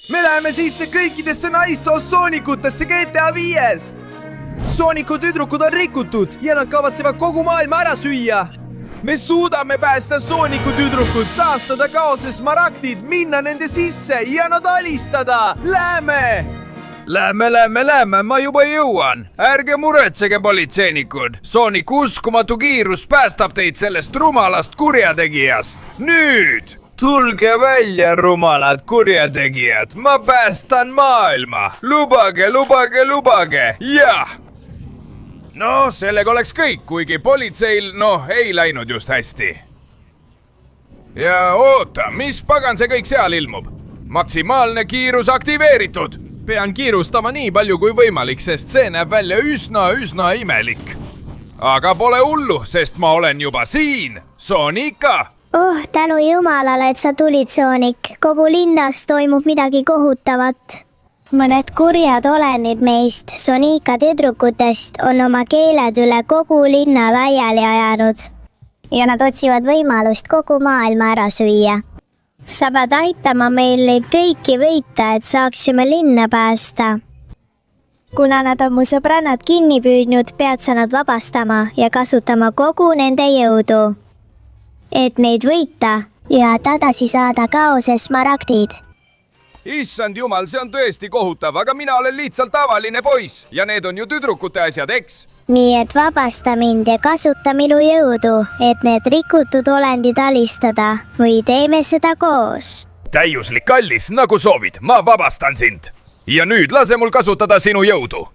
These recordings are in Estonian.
Me läheme sisse kõikidesse naissoost soonikutesse GTA 5-s. Sooniku tüdrukud on rikutud ja nad kavatsevad kogu maailma ära süüa. Me suudame päästa Sooniku tüdrukud, taastada kaose smaragdid, minna nende sisse ja nad alistada. Lähme, ma juba jõuan. Ärge muretsege, politseinikud. Sooniku uskumatu kiirus päästab teid sellest rumalast kurjategijast. Nüüd! Tulge välja, rumalad kurjategijad. Ma päästan maailma. Lubage. Jah! No, sellega oleks kõik, kuigi politseil, ei läinud just hästi. Ja oota, mis pagan see kõik seal ilmub? Maksimaalne kiirus aktiveeritud. Pean kiirustama nii palju kui võimalik, sest see näeb välja üsna imelik. Aga pole hullu, sest ma olen juba siin. Soonika! Tänu jumalale, et sa tulid, Soonik. Kogu linnas toimub midagi kohutavat. Mõned kurjad olendid meist, Soonika tüdrukutest, on oma keeled üle kogu linna laiali ajanud. Ja nad otsivad võimalust kogu maailma ära süüa. Sa pead aitama meil neid kõiki võita, et saaksime linna päästa. Kuna nad on mu sõbrannad kinni püüdnud, pead sa nad vabastama ja kasutama kogu nende jõudu. Et neid võita ja tagasi saada kaose smaragdid. Issand jumal, see on tõesti kohutav, aga mina olen lihtsalt tavaline poiss ja need on ju tüdrukute asjad, eks? Nii et vabasta mind ja kasuta minu jõudu, et need rikutud olendid alistada või teeme seda koos. Täiuslik kallis, nagu soovid, ma vabastan sind. Ja nüüd lase mul kasutada sinu jõudu.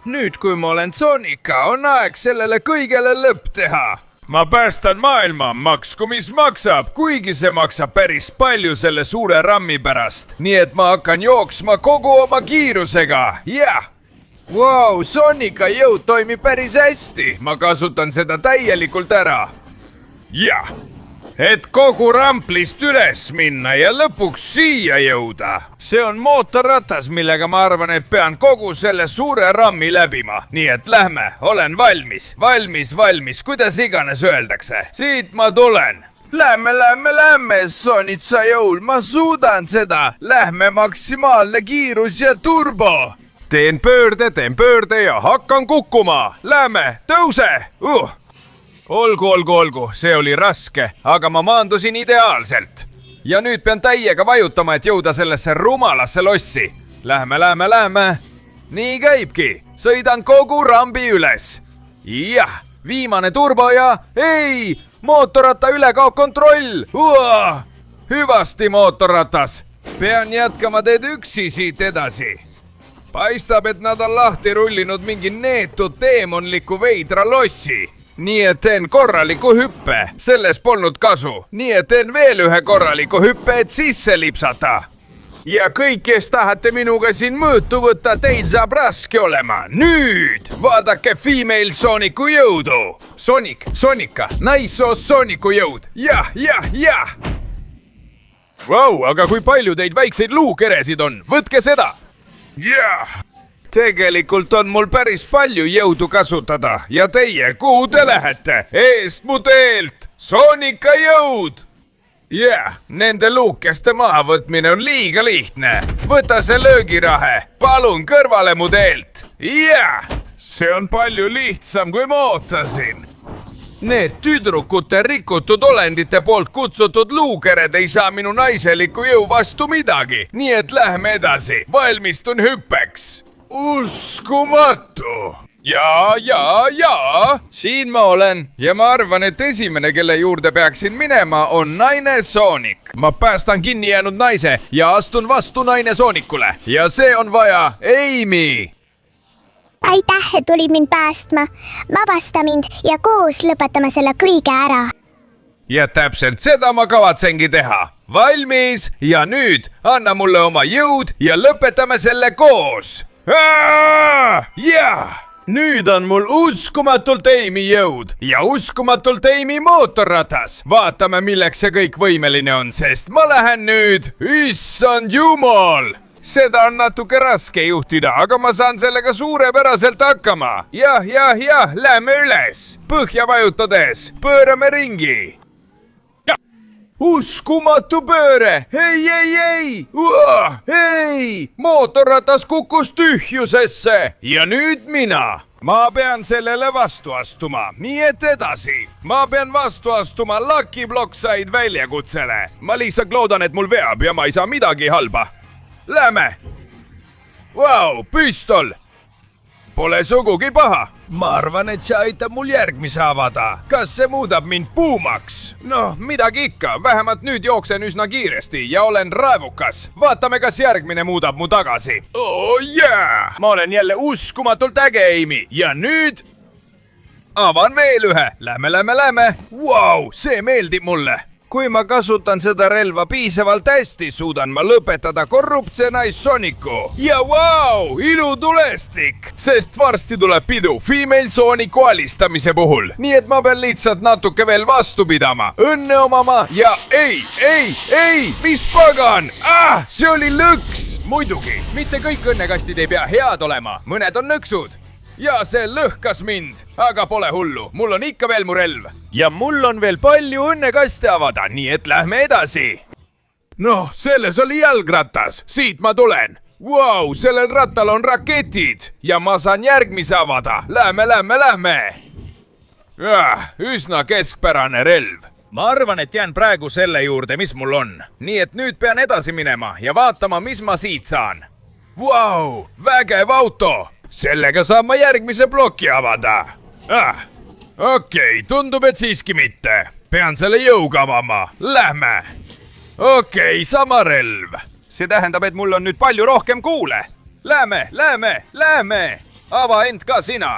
Nüüd kui ma olen Soonika, on aeg sellele kõigele lõpp teha. Ma päästan maailma, maksku mis maksab, kuigi see maksab päris palju selle suure rammi pärast. Nii et ma hakkan jooksma kogu oma kiirusega. Wow, Soonika jõud toimib päris hästi. Ma kasutan seda täielikult ära. Et kogu ramplist üles minna ja lõpuks siia jõuda. See on mootorratas, millega ma arvan, et pean kogu selle suure rammi läbima. Nii et lähme, olen valmis, kuidas iganes öeldakse. Siit ma tulen. Lähme, Sonitsa jõul, ma suudan seda. Lähme maksimaalne kiirus ja turbo. Teen pöörde ja hakkan kukkuma. Lähme, tõuse! Olgu, see oli raske, aga ma maandusin ideaalselt. Ja nüüd pean täiega vajutama, et jõuda sellesse rumalasse lossi. Lähme. Nii käibki. Sõidan kogu rambi üles. Viimane turbo ja... Ei! Mootorratta üle kaob kontroll! Hüvasti, mootorratas. Pean jätkama teed üksi siit edasi. Paistab, et nad on lahti rullinud mingi neetud teemonliku veidra lossi. Nii et teen korraliku hüppe, sellest polnud kasu. Nii et teen veel ühe korraliku hüppe, et sisse lipsata. Ja kõik, kes tahate minuga siin mõõtu võtta, teil saab raske olema. Nüüd vaadake Female Sooniku jõudu. Soonika, naissoost Sooniku jõud. Jah. Vau, aga kui palju teid väikseid luukeresid on? Võtke seda. Tegelikult on mul päris palju jõudu kasutada ja teie, kuhu te lähete? Eest mu teelt! Soonika jõud! Nende luukeste mahavõtmine on liiga lihtne. Võta see löögirahe, palun kõrvale mu teelt. See on palju lihtsam, kui ma ootasin. Need tüdrukute rikutud olendite poolt kutsutud luukered ei saa minu naiseliku jõu vastu midagi. Nii et lähme edasi, valmistun hüppeks. Uskumatu! Ja, siin ma olen ja ma arvan, et esimene, kelle juurde peaksin minema, on naine Soonik. Ma päästan kinni jäänud naise ja astun vastu naine Soonikule ja see on vaja Amy. Aitäh, et tulid mind päästma. Vabasta mind ja koos lõpetame selle kõige ära. Ja täpselt seda ma kavatsengi teha. Valmis ja nüüd anna mulle oma jõud ja lõpetame selle koos. Nüüd on mul uskumatult Amy jõud ja uskumatult Amy mootorratas. Vaatame, milleks see kõik võimeline on, sest ma lähen nüüd. Issand jumal! Seda on natuke raske juhtida, aga ma saan sellega suurepäraselt hakkama. Jah, lähme üles. Põhja vajutades, pöörame ringi. uskumatu pööre! ei! ei! mootorratas kukkus tühjusesse ja nüüd mina! Ma pean sellele vastu astuma, nii et edasi. Ma pean vastu astuma Lucky Blockside väljakutsele. Ma lihtsalt loodan, et mul veab ja ma ei saa midagi halba. Lähme! Vau, püstol! Pole sugugi paha. Ma arvan, et see aitab mul järgmise avada. Kas see muudab mind puumaks? Noh, midagi ikka. Vähemalt nüüd jooksen üsna kiiresti ja olen raevukas. Vaatame, kas järgmine muudab mu tagasi. Oh yeah! Ma olen jälle uskumatult äge, Amy. Ja nüüd... avan veel ühe. Lähme. Vau, see meeldib mulle. Kui ma kasutan seda relva piisavalt hästi, suudan ma lõpetada korruptse naissoniku. Ja vau, ilutulestik! Sest varsti tuleb pidu Female Sonicu alistamise puhul. Nii et ma pean lihtsalt natuke veel vastu pidama. Õnne omama ja ei! Mis pagan? See oli lõks! Muidugi, mitte kõik õnnekastid ei pea head olema. Mõned on nõksud. Ja see lõhkas mind, aga pole hullu, mul on ikka veel mu relv. Ja mul on veel palju õnnekaste avada, nii et lähme edasi. Noh, selles oli jalgratas, siit ma tulen. Vau, sellel rattal on raketid ja ma saan järgmise avada. Lähme. Üsna keskpärane relv. Ma arvan, et jään praegu selle juurde, mis mul on. Nii et nüüd pean edasi minema ja vaatama, mis ma siit saan. Vau, vägev auto! Sellega saan ma järgmise ploki avada. Okei, tundub, et siiski mitte. Pean selle jõuga avama. Lähme. Okei, sama relv. See tähendab, et mul on nüüd palju rohkem kuule. Lähme. Ava end ka sina.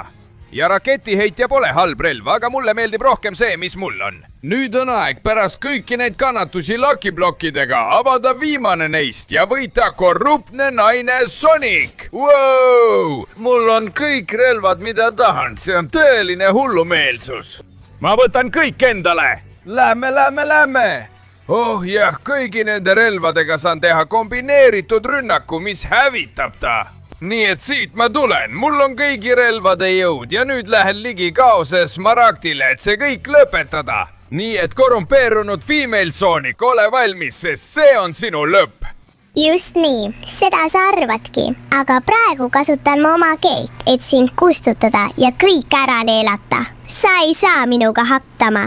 Ja raketiheitja pole halb relv, aga mulle meeldib rohkem see, mis mul on. Nüüd on aeg pärast kõiki neid kannatusi Lucky Blockidega avada viimane neist ja võita korruptne naine Sonic. Wow! Mul on kõik relvad, mida tahan. See on tõeline hullumeelsus. Ma võtan kõik endale. Lähme. Oh jah, kõigi nende relvadega saan teha kombineeritud rünnaku, mis hävitab ta. Nii et siit ma tulen, mul on kõigi relvade jõud ja nüüd lähen ligi kaose Smaragdile, et see kõik lõpetada. Nii et korrumpeerunud Female Sonic, ole valmis, sest see on sinu lõpp. Just nii, seda sa arvadki, aga praegu kasutan ma oma keelt, et sind kustutada ja kõik ära neelata. Sa ei saa minuga hakkama.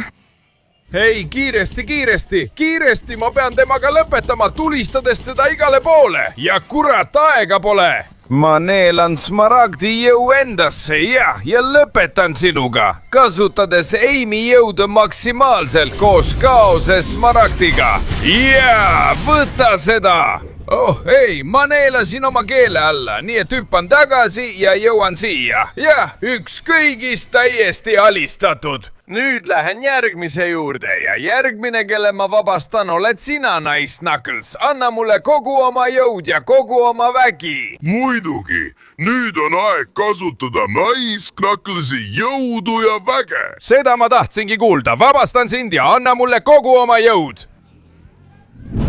Hei, kiiresti, ma pean temaga lõpetama, tulistades teda igale poole ja kurat, aega pole. Ma neelan Smaragdi jõu endasse ja lõpetan sinuga, kasutades Amy jõudu maksimaalselt koos kaose Smaragdiga. Ja võta seda! Oh ei, ma neelasin oma keele alla, nii et hüppan tagasi ja jõuan siia. Jah, üks kõigist täiesti alistatud. Nüüd lähen järgmise juurde ja järgmine, kelle ma vabastan, oled sina, Nice Knuckles. Anna mulle kogu oma jõud ja kogu oma vägi. Muidugi, nüüd on aeg kasutada Nice Knucklesi jõudu ja väge. Seda ma tahtsingi kuulda. Vabastan sind ja anna mulle kogu oma jõud.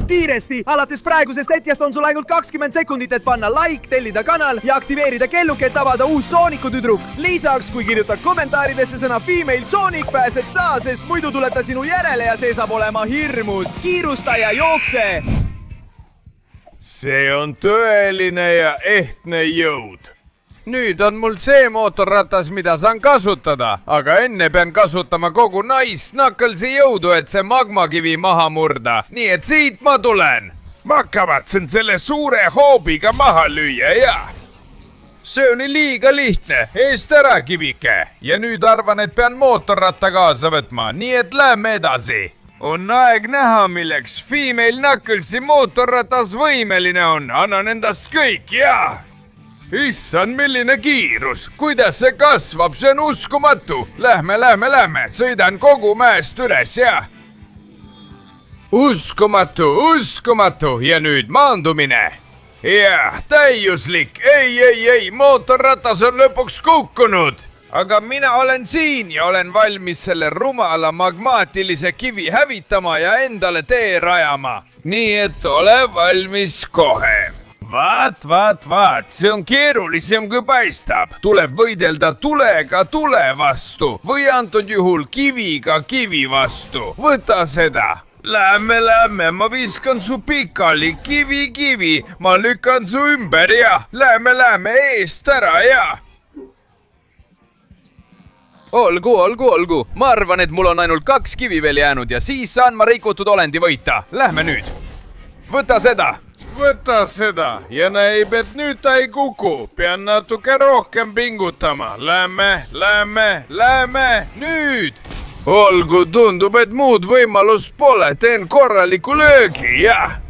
Kiiresti, alates praegusest hetkest on sul ainult 20 sekundit, et panna like, tellida kanal ja aktiveerida kelluke, et avada uus Sooniku tüdruk. Lisaks, kui kirjutad kommentaaridesse sõna Female Sonic, pääsed sa, sest muidu tuleb ta sinu järele ja see saab olema hirmus. Kiirusta ja jookse! See on tõeline ja ehtne jõud. Nüüd on mul see mootorratas, mida saan kasutada, aga enne pean kasutama kogu Nice Knucklesi jõudu, et see magmakivi maha murda. Nii et siit ma tulen. Ma kavatsen selle suure hoobiga maha lüüa ja... See oli liiga lihtne, eest ära kivike. Ja nüüd arvan, et pean mootorratta kaasa võtma, nii et lähme edasi. On aeg näha, milleks Female Knucklesi mootorratas võimeline on. Annan endast kõik ja... Issand, milline kiirus! Kuidas see kasvab, see on uskumatu! Lähme! Sõidan kogu mäest üles ja... Uskumatu! Ja nüüd maandumine! Jah, täiuslik! Ei! Mootorratas on lõpuks kukkunud! Aga mina olen siin ja olen valmis selle rumala magmaatilise kivi hävitama ja endale tee rajama. Nii et ole valmis kohe! Vaat, see on keerulisem kui paistab. Tuleb võidelda tulega tule vastu või antud juhul kiviga kivi vastu. Võta seda. Lähme, ma viskan su pikali, kivi, ma lükkan su ümber ja lähme eest ära ja. Olgu, ma arvan, et mul on ainult 2 kivi veel jäänud ja siis saan ma rikutud olendi võita. Lähme nüüd. Võta seda ja näib, et nüüd ta ei kuku. Pean natuke rohkem pingutama. Lähme nüüd. Olgu, tundub, et muud võimalust pole. Teen korraliku löögi ja...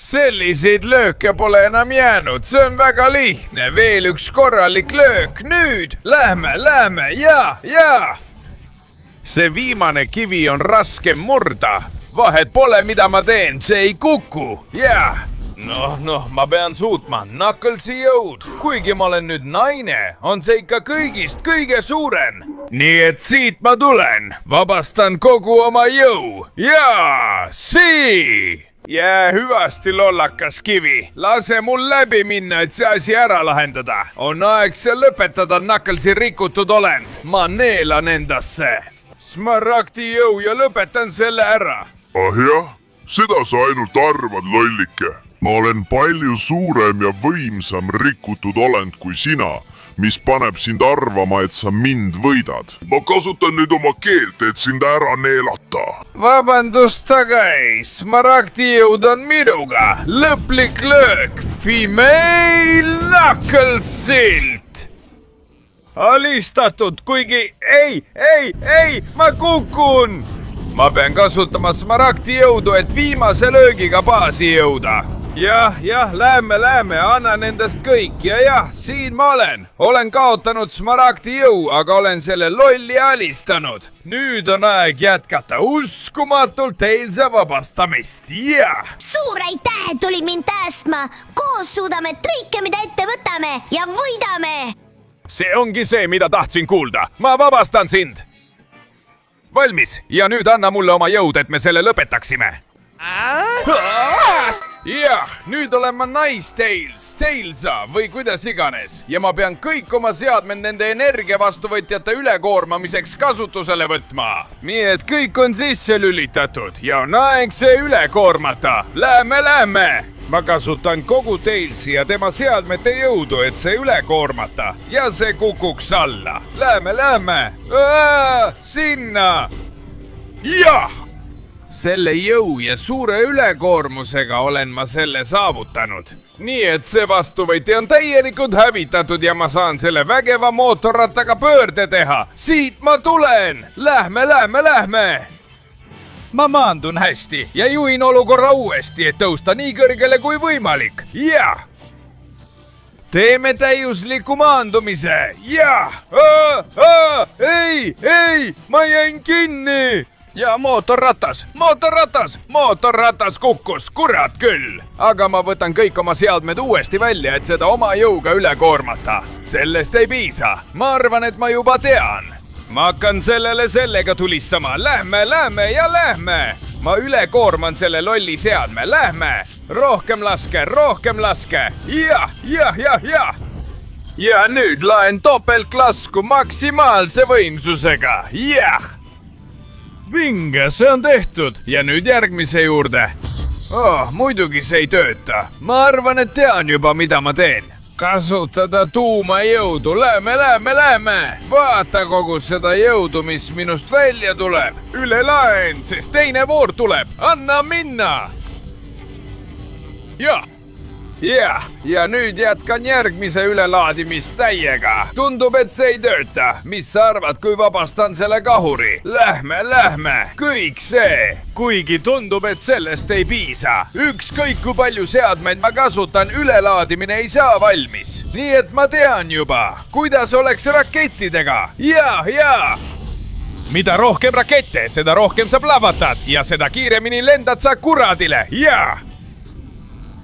Selliseid lööke pole enam jäänud, see on väga lihtne, veel üks korralik löök, nüüd lähme, ja. See viimane kivi on raske murda, vahet pole, mida ma teen, see ei kuku, ja. Noh, ma pean suutma, Knucklesi jõud, kuigi ma olen nüüd naine, on see ikka kõigist kõige suurem. Nii et siit ma tulen, vabastan kogu oma jõu, ja, sii! Jää hüvasti, lollakas kivi. Lase mul läbi minna, et see asi ära lahendada. On aeg see lõpetada, Knucklesi rikutud olend. Ma neelan endasse. Smaragdi jõu ja lõpetan selle ära. Jah, seda sa ainult arvad, lollike. Ma olen palju suurem ja võimsam rikutud olend kui sina, mis paneb sind arvama, et sa mind võidad. Ma kasutan nüüd oma keelt, et sind ära neelata. Vabandust, aga ei, Smaragdi jõud on minuga. Lõplik löök, Female Knucklesilt. Alistatud, kuigi ei, ma kukun. Ma pean kasutama Smaragdi jõudu, et viimase löögiga baasi jõuda. Jah, lähme, annan endast kõik ja, siin ma olen. Olen kaotanud Smaragdi jõu, aga olen selle lolli alistanud. Nüüd on aeg jätkata uskumatult eilse vabastamist, ja. Suur aitäh, tulid mind päästma. Koos suudame trikke, mida ette võtame ja võidame. See ongi see, mida tahtsin kuulda. Ma vabastan sind. Valmis ja nüüd anna mulle oma jõud, et me selle lõpetaksime. Jah, nüüd olen ma Tails, Tailsa või kuidas iganes ja ma pean kõik oma seadmed nende energiavastuvõtjate ülekoormamiseks kasutusele võtma. Nii et kõik on sisse lülitatud ja on aeg see üle koormata. Lähme! Ma kasutan kogu Tailsi ja tema seadmete jõudu, et see üle koormata ja see kukuks alla. Lähme! Sinna! Jah! Selle jõu ja suure ülekoormusega olen ma selle saavutanud. Nii et see vastuvõtja on täielikult hävitatud ja ma saan selle vägeva mootorrattaga pöörde teha. Siit ma tulen! Lähme! Ma maandun hästi ja juhin olukorra uuesti, et tõusta nii kõrgele kui võimalik. Jah! Teeme täiusliku maandumise. Jah! Ei! Ma jäin kinni! Ja mootorratas kukkus, kurat küll. Aga ma võtan kõik oma seadmed uuesti välja, et seda oma jõuga üle koormata. Sellest ei piisa. Ma arvan, et ma juba tean. Ma hakkan sellega tulistama. Lähme. Ma üle koorman selle lolli seadme. Lähme. Rohkem laske. Jah. Ja nüüd laen topeltlasku maksimaalse võimsusega. Jah. Vinge, see on tehtud ja nüüd järgmise juurde. Muidugi see ei tööta. Ma arvan, et tean juba, mida ma teen. Kasutada tuumajõudu. Lähme. Vaata kogu seda jõudu, mis minust välja tuleb. Üle laen, sest teine voor tuleb. Anna minna. Ja nüüd jätkan järgmise ülelaadimist täiega. Tundub, et see ei tööta. Mis sa arvad, kui vabastan selle kahuri? Lähme. Kõik see. Kuigi tundub, et sellest ei piisa. Ükskõik kui palju seadmeid ma kasutan, ülelaadimine ei saa valmis. Nii et ma tean juba, kuidas oleks rakettidega. Ja. Mida rohkem rakette, seda rohkem sa plahvatad ja seda kiiremini lendad sa kuradile.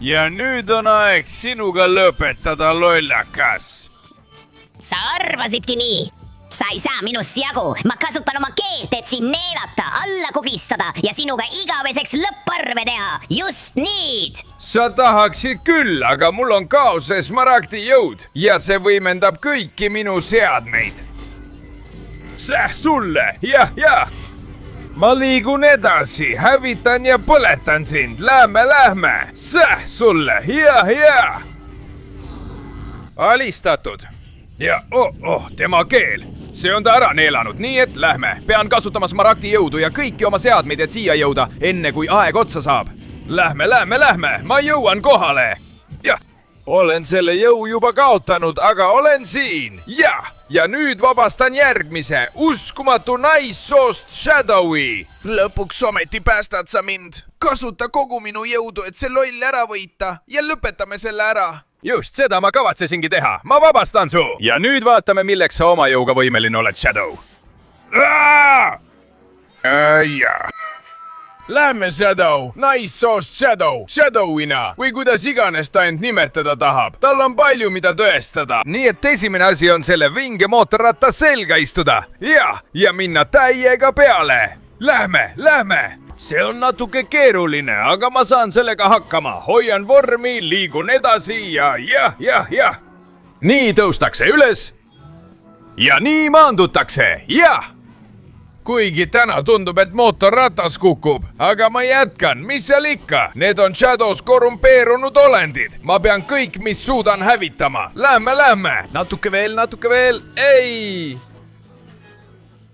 Ja nüüd on aeg sinuga lõpetada, lollakas. Sa arvasidki nii? Sa ei saa minust jagu. Ma kasutan oma keelt, et sind neelata, alla kugistada ja sinuga igaveseks lõpparve teha. Just nii! Sa tahaksid küll, aga mul on kaose Smaragdi jõud ja see võimendab kõiki minu seadmeid. Sulle, jah. ma liigun edasi, hävitan ja põletan sind. Lähme. Säh sulle, hea. Alistatud. Ja tema keel. See on ta ära neelanud, nii et lähme. Pean kasutama smaragdi jõudu ja kõiki oma seadmeid, et siia jõuda, enne kui aeg otsa saab. Lähme. Ma jõuan kohale. Jah. Olen selle jõu juba kaotanud, aga olen siin. Ja nüüd vabastan järgmise uskumatu naissoost Shadowi. Lõpuks ometi päästad sa mind. Kasuta kogu minu jõudu, et see loll ära võita ja lõpetame selle ära. Just seda ma kavatsesingi teha. Ma vabastan su. Ja nüüd vaatame, milleks sa oma jõuga võimeline oled, Shadow. Lähme, Shadow. Naissoost Shadow. Shadowina. Või kuidas iganes ta end nimetada tahab. Tal on palju, mida tõestada. Nii et esimene asi on selle vinge mootorratta selga istuda. Ja minna täiega peale. Lähme. See on natuke keeruline, aga ma saan sellega hakkama. Hoian vormi, liigun edasi ja. Nii tõustakse üles. Ja nii maandutakse, Kuigi täna tundub, et mootorratas kukub, aga ma jätkan, mis seal ikka. Need on Shadows korrumpeerunud olendid. Ma pean kõik, mis suudan hävitama. Lähme. Natuke veel. Ei!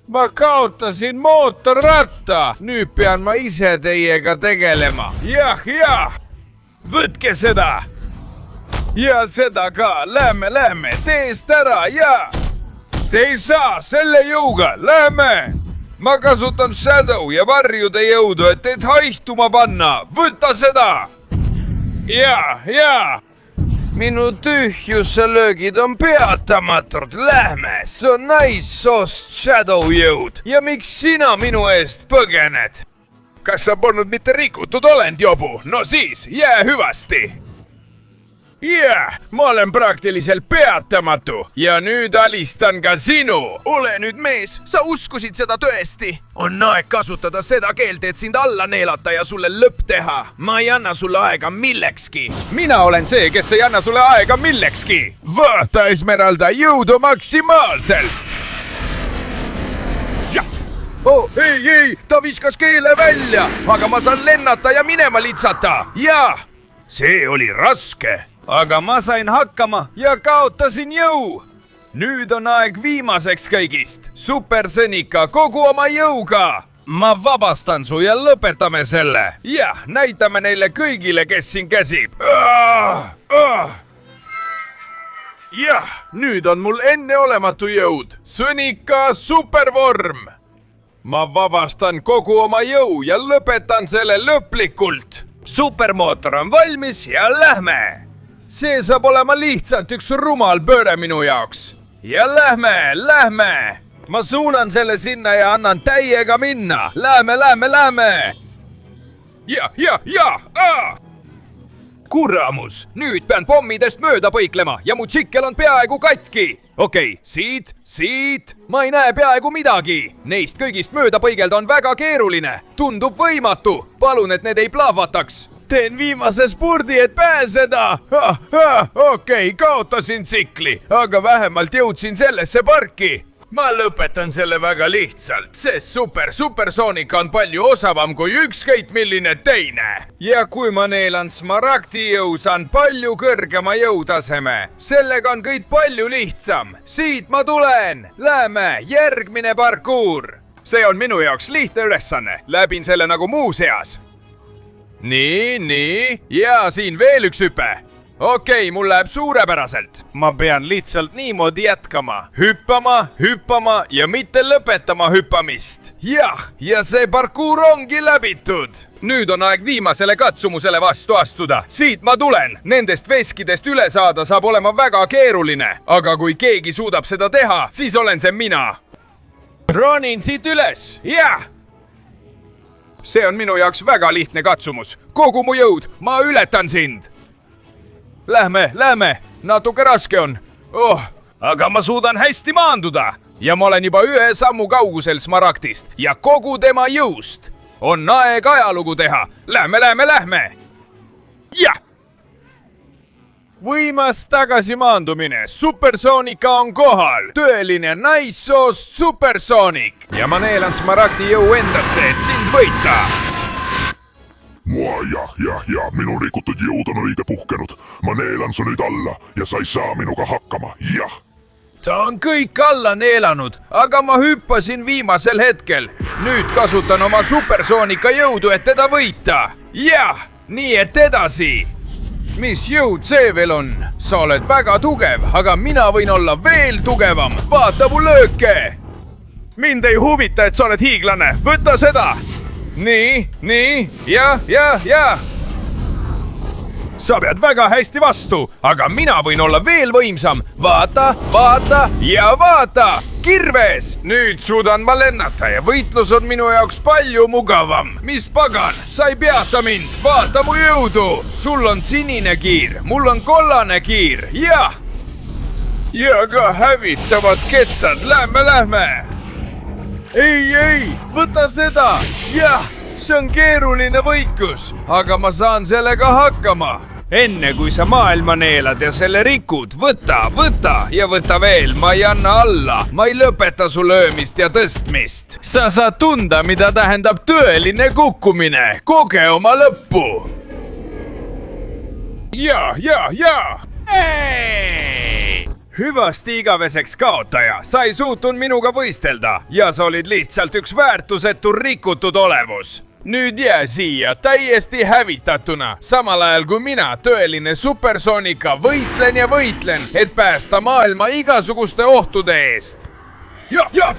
Ma kaotasin mootorratta. Nüüd pean ma ise teiega tegelema. Jah. Võtke seda. Ja seda ka. Lähme. Teest ära, Te ei saa selle jõuga. Lähme. Ma kasutan Shadow ja varjude jõudu, et teid haihtuma panna. Võta seda! Ja! Minu tühjuselöögid on peatamatud. Lähme! See on naissoost Shadow jõud. Ja miks sina minu eest põgened? Kas sa polnud mitte rikutud olend, jobu? No siis, jää hüvasti! Ma olen praktiliselt peatamatu ja nüüd alistan ka sinu. Ole nüüd mees, sa uskusid seda tõesti. On aeg kasutada seda keelt, et sind alla neelata ja sulle lõpp teha. Ma ei anna sulle aega millekski. Mina olen see, kes ei anna sulle aega millekski. Vaata, Esmeralda, jõudu maksimaalselt. Ei, ta viskas keele välja, aga ma saan lennata ja minema litsata. See oli raske. Aga ma sain hakkama ja kaotasin jõu. Nüüd on aeg viimaseks kõigist. Supersõnika kogu oma jõuga. Ma vabastan su ja lõpetame selle. Näitame neile kõigile, kes siin käsib. Nüüd on mul enneolematu jõud. Sõnika supervorm. Ma vabastan kogu oma jõu ja lõpetan selle lõplikult. Supermootor on valmis ja lähme. See saab olema lihtsalt üks rumal pööre minu jaoks. Ja lähme. Ma suunan selle sinna ja annan täiega minna. Lähme. Kuramus, nüüd pean pommidest mööda põiklema ja mu tšikkel on peaaegu katki. Okei, siit. Ma ei näe peaaegu midagi. Neist kõigist mööda põigelda on väga keeruline. Tundub võimatu. Palun, et need ei plahvataks. Teen viimase spurdi, et pääseda. Okei, kaotasin tsikli, aga vähemalt jõudsin sellesse parki. Ma lõpetan selle väga lihtsalt, sest supersoonika on palju osavam kui ükskõik milline teine. Ja kui ma neelan smaragdi jõu, saan palju kõrgema jõutaseme. Sellega on kõik palju lihtsam. Siit ma tulen. Lähme, järgmine parkuur. See on minu jaoks lihtne ülesanne. Läbin selle nagu muuseas. Nii, ja siin veel üks hüpe. Okei, mul läheb suurepäraselt. Ma pean lihtsalt niimoodi jätkama. Hüppama ja mitte lõpetama hüppamist. Ja see parkuur ongi läbitud. Nüüd on aeg viimasele katsumusele vastu astuda. Siit ma tulen. Nendest veskidest üle saada saab olema väga keeruline. Aga kui keegi suudab seda teha, siis olen see mina. Ronin siit üles, See on minu jaoks väga lihtne katsumus. Kogu mu jõud, ma ületan sind. Lähme, natuke raske on. Aga ma suudan hästi maanduda. Ja ma olen juba ühe sammu kaugusel smaragdist ja kogu tema jõust. On aeg ajalugu teha. Lähme. võimas tagasimaandumine, Supersoonika on kohal, tõeline naissoost Supersoonik ja ma neelan Smaragdi jõu endasse, et sind võita. Ja, minu rikutud jõud on õige puhkenud. Ma neelan su nüüd alla ja sa ei saa minuga hakkama, jah. ta on kõik alla neelanud, aga ma hüppasin viimasel hetkel. Nüüd kasutan oma Supersoonika jõudu, et teda võita. Jah, nii et edasi. Mis jõud see veel on? Sa oled väga tugev, aga mina võin olla veel tugevam. Vaata mu lööke. Mind ei huvita, et sa oled hiiglane. Võta seda. Nii, ja. Sa pead väga hästi vastu, aga mina võin olla veel võimsam. Vaata ja vaata. Kirves! Nüüd suudan ma lennata ja võitlus on minu jaoks palju mugavam. Mis pagan, sa ei peata mind. Vaata mu jõudu. Sul on sinine kiir, mul on kollane kiir. Jah! Ja ka hävitavad kettad. Lähme. Ei, võta seda. Jah, see on keeruline võiklus, aga ma saan sellega hakkama. Enne kui sa maailma neelad ja selle rikud, võta ja võta veel, ma ei anna alla. Ma ei lõpeta su löömist ja tõstmist. Sa saad tunda, mida tähendab tõeline kukkumine. Koge oma lõppu. Ja. Hüvasti igaveseks kaotaja, sa ei suutnud minuga võistelda ja sa olid lihtsalt üks väärtusetu rikutud olevus. Nüüd jää siia täiesti hävitatuna, samal ajal kui mina, tõeline Supersoonika, võitlen, et päästa maailma igasuguste ohtude eest. Ja!